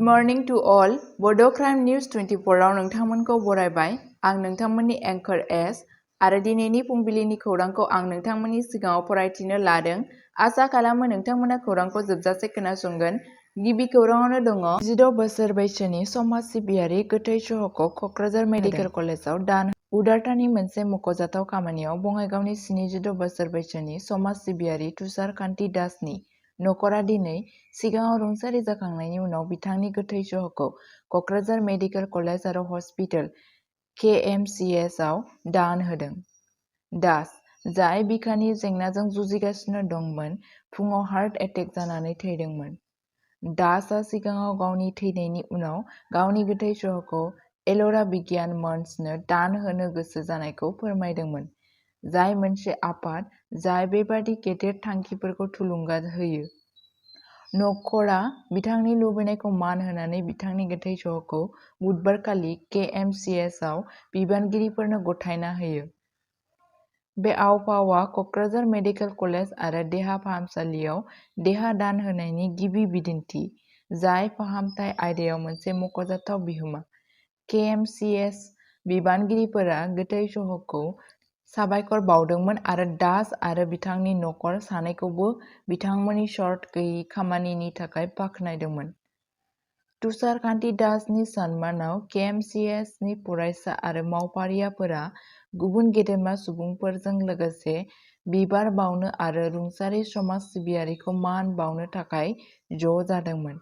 morning to all. Bodo News 24 आव नोंथांमोनखौ बरायबाय। आं नोंथांमोननि एंकर एस आरो दिनैनि फुंबिलिनि खौरांखौ आं नोंथांमोननि सिगाङाव फरायथिनो लादों। आसा खालामो नोंथांमोना खौरांखौ जोबजासे खोनासंगोन। गिबि खौराङावनो दङ 16 बोसोर बैसोनि समाज सिबियारि गोथै सहखौ क'क्राझार मेडिकेल कलेजाव दान उदारतानि मोनसे मख'जाथाव खामानियाव बङाइगावनि 76 बोसोर बैसोनि समाज सिबियारि तुषार कान्ति दासनि नखरा दिनै सिगाङाव रुंसारि जाखांनायनि उनाव बिथांनि गोथै सहखौ क'क्राझार मेडिकेल कलेज आरो हस्पिटाल KMCS आव दान होदों। दास, जाय बिखानि जेंनाजों जुजिगासिनो दंमोन, फुङाव हार्ट एटेक जानानै थैदोंमोन। दासआ सिगाङाव गावनि थैनायनि उनाव गावनि गोथै सहखौ एल'रा बिगियान मन्चनो दान होनो गोसो जानायखौ फोरमायदोंमोन, जाय मोनसे आफाद जाय बेबादि गेदेर थांखिफोरखौ थुलुंगा होयो। नखरा बिथांनि लुबैनायखौ मान होनानै बिथांनि गोथै सहखौ बुधबारखालि KMCS आव बिबानगिरिफोरनो गथायना होयो। बे आव-फावआ क'क्राझार मेडिकेल कलेज आरो देहा फाहामसालियाव देहा दान होनायनि गिबि बिदिन्थि, जाय फाहामथाय आयदायाव मोनसे मख'जाथाव बिहोमा। KMCS बिबानगिरिफोरा गोथै सहखौ साबायखर बावदोंमोन आरो दास आरो बिथांनि नखर सानैखौबो बिथांमोननि सर्त गैयै खामानिनि थाखाय बाख्नायदोंमोन। तुषार कान्ति दासनि सन्मानाव KMCS नि फरायसा आरो मावफारियाफोरा गुबुन गेदेमा सुबुंफोरजों लोगोसे बिबार बावनो आरो रुंसारि समाज सिबियारिखौ मान बावनो थाखाय ज' जादोंमोन।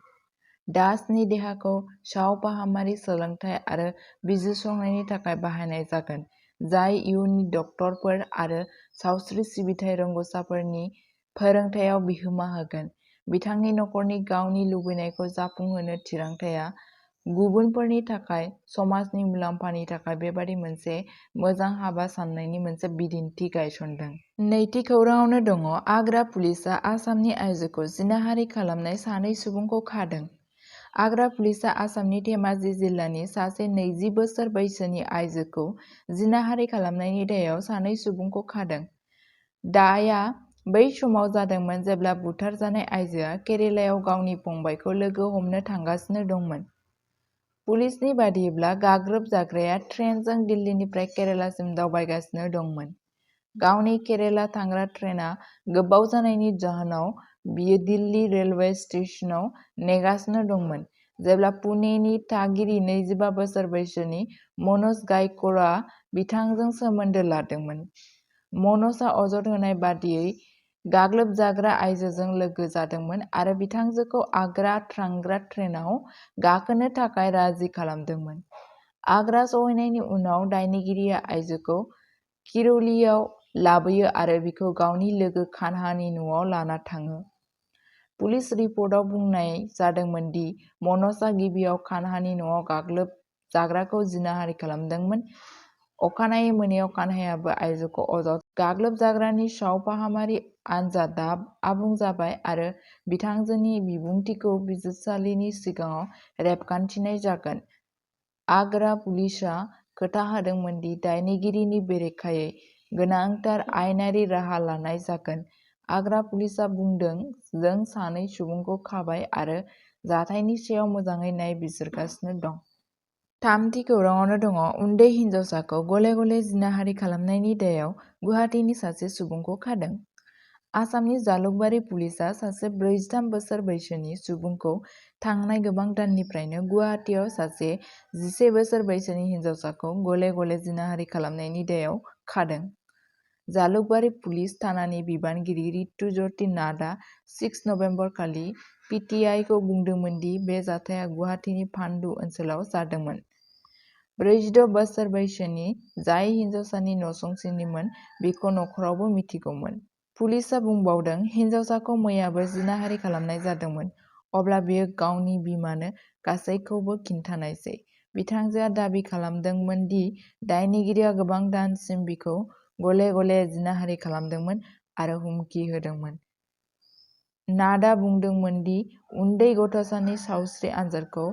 दासनि देहाखौ सावफाहामारि सोलोंथाय आरो बिजिरसंनायनि थाखाय बाहायनाय जागोन, जाय इयुननि डक्टरफोर आरो सावस्रि सिबिथाइ रोंग'साफोरनि फोरोंथायाव बिहोमा होगोन। बिथांनि नखरनि गावनि लुबैनायखौ जाफुंहोनो थिरांथाया गुबुनफोरनि थाखाय समाजनि मुलाम्फानि थाखाय बेबादि मोनसे मोजां हाबा साननायनि मोनसे बिदिन्थि गायसनदों। नैथि खौराङावनो दङ आग्रा पुलिसआ आसामनि आइजोखौ जिनाहारि खालामनाय सानै सुबुंखौ खादों। आग्रा पुलिसआ आसामनि धेमाजि जिल्लानि सासे 20 बोसोर बैसोनि आइजोखौ जिनाहारि खालामनायनि दायाव सानै सुबुंखौ खादों। दायआ बै समाव जादोंमोन जेब्ला बुथारजानाय आइजोआ केरेलायाव गावनि फंबायखौ लोगो हमनो थांगासिनो दंमोन। पुलिसनि बादिब्ला गाग्लोबजाग्राया ट्रेनजों दिल्लीनिफ्राय केरेलासिम दावबायगासिनो दंमोन। गावनि केरेला थांग्रा ट्रेनआ गोबाव जानायनि जाहोनाव बियो दिल्ली रेलवे स्टेशनाव नेगासिनो दंमोन, जेब्ला पुनेनि थागिरि 25 बोसोर बैसोनि मनज गायक'डआ बिथांजों सोमोन्दो लादोंमोन। मनजआ अजद होनाय बादियै गाग्लोबजाग्रा आइजोजों लोगो जादोंमोन आरो बिथांजोखौ आग्रा थांग्रा ट्रेनआव गाखोनो थाखाय राजि खालामदोंमोन। आग्रा सौहैनायनि उनाव दायनिगिरिया आइजोखौ किरौलियाव लाबोयो आरो बिखौ गावनि लोगो कान्हानि न'आव लाना थाङो। पुलिस रिपर्टआव बुंनाय जादोंमोन दि मनजआ गिबियाव कान्हानि न'आव गाग्लोबजाग्राखौ जिनाहारि खालामदोंमोन। अखानायै मोनायाव कान्हायाबो आइजोखौ अजद गाग्लोबजाग्रानि सावफाहामारि आनजादआ आबुं जाबाय आरो बिथांजोनि बिबुंथिखौ बिजिरसालिनि सिगाङाव रेबगान्थिनाय जागोन। आग्रा पुलिसआ खोन्थाहोदोंमोन दि दायनिगिरिनि बेरेखायै गोनांथार आयेनारि राहा लानाय जागोन। आग्रा पुलिसआ बुंदों, जों सानै सुबुंखौ खाबाय आरो जाथायनि सायाव मोजाङै नायबिजिरगासिनो दं। थामथि खौराङावनो दङ उन्दै हिनजावसाखौ गले-गले जिनाहारि खालामनायनि दायाव गुवाहाटीनि सासे सुबुंखौ खादों। आसामनि जालुकबारि पुलिसआ सासे 43 बोसोर बैसोनि सुबुंखौ थांनाय गोबां दाननिफ्रायनो गुवाहाटीआव सासे 11 बोसोर बैसोनि हिनजावसाखौ गले-गले जिनाहारि खालामनायनि दायाव खादों। जालुकबारि पुलिस थानानि बिबानगिरि रितु ज्योति नाथआ 6 नबेम्बर खालि PTI खौ बुंदोंमोन दि बे जाथाया गुवाहाटीनि पान्डु ओनसोलाव जादोंमोन। 46 बोसोर बैसोनि, जाय हिनजावसानि नसुंसेनिमोन, बिखौ नखरावबो मिथिगौमोन। पुलिसआ बुंबावदों, हिनजावसाखौ मैयाबो जिनाहारि खालामनाय जादोंमोन। अब्ला बियो गावनि बिमानो गासैखौबो खिन्थानायसै। बिथांजोआ दाबि खालामदोंमोन दि दायनिगिरिया गोबां दानसिम बिखौ गले-गले जिनाहारि खालामदोंमोन आरो हुमखि होदोंमोन। नाथआ बुंदोंमोन दि उन्दै गथ'सानि सावस्रि आनजादखौ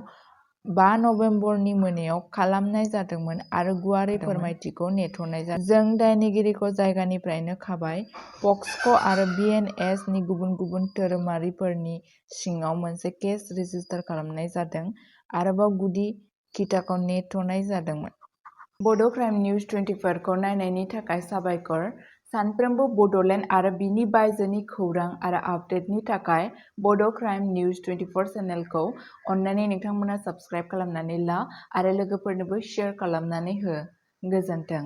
5 नबेम्बरनि मोनायाव खालामनाय जादोंमोन आरो गुवारै फोरमायथिखौ नेथ'नाय जादों। जों दायनिगिरिखौ जायगानिफ्रायनो खाबाय। पक्सक' आरो BNS नि गुबुन गुबुन धोरोमारिफोरनि सिङाव मोनसे केस रेजिस्टार खालामनाय जादों। आरोबाव गुदि खिथाखौ नेथ'नाय जादोंमोन। बड' क्राइम निउज 24 खौ नायनायनि थाखाय साबायखर। सानफ्रोमबो बड'लेण्ड आरो बिनि बायजोनि खौरां आरो आपडेटनि थाखाय बड' क्राइम निउज 24 चेनेलखौ अन्नानै नोंथांमोना साबस्क्राइब खालामनानै ला आरो लोगोफोरनोबो शेयार खालामनानै हो। गोजोन्थों।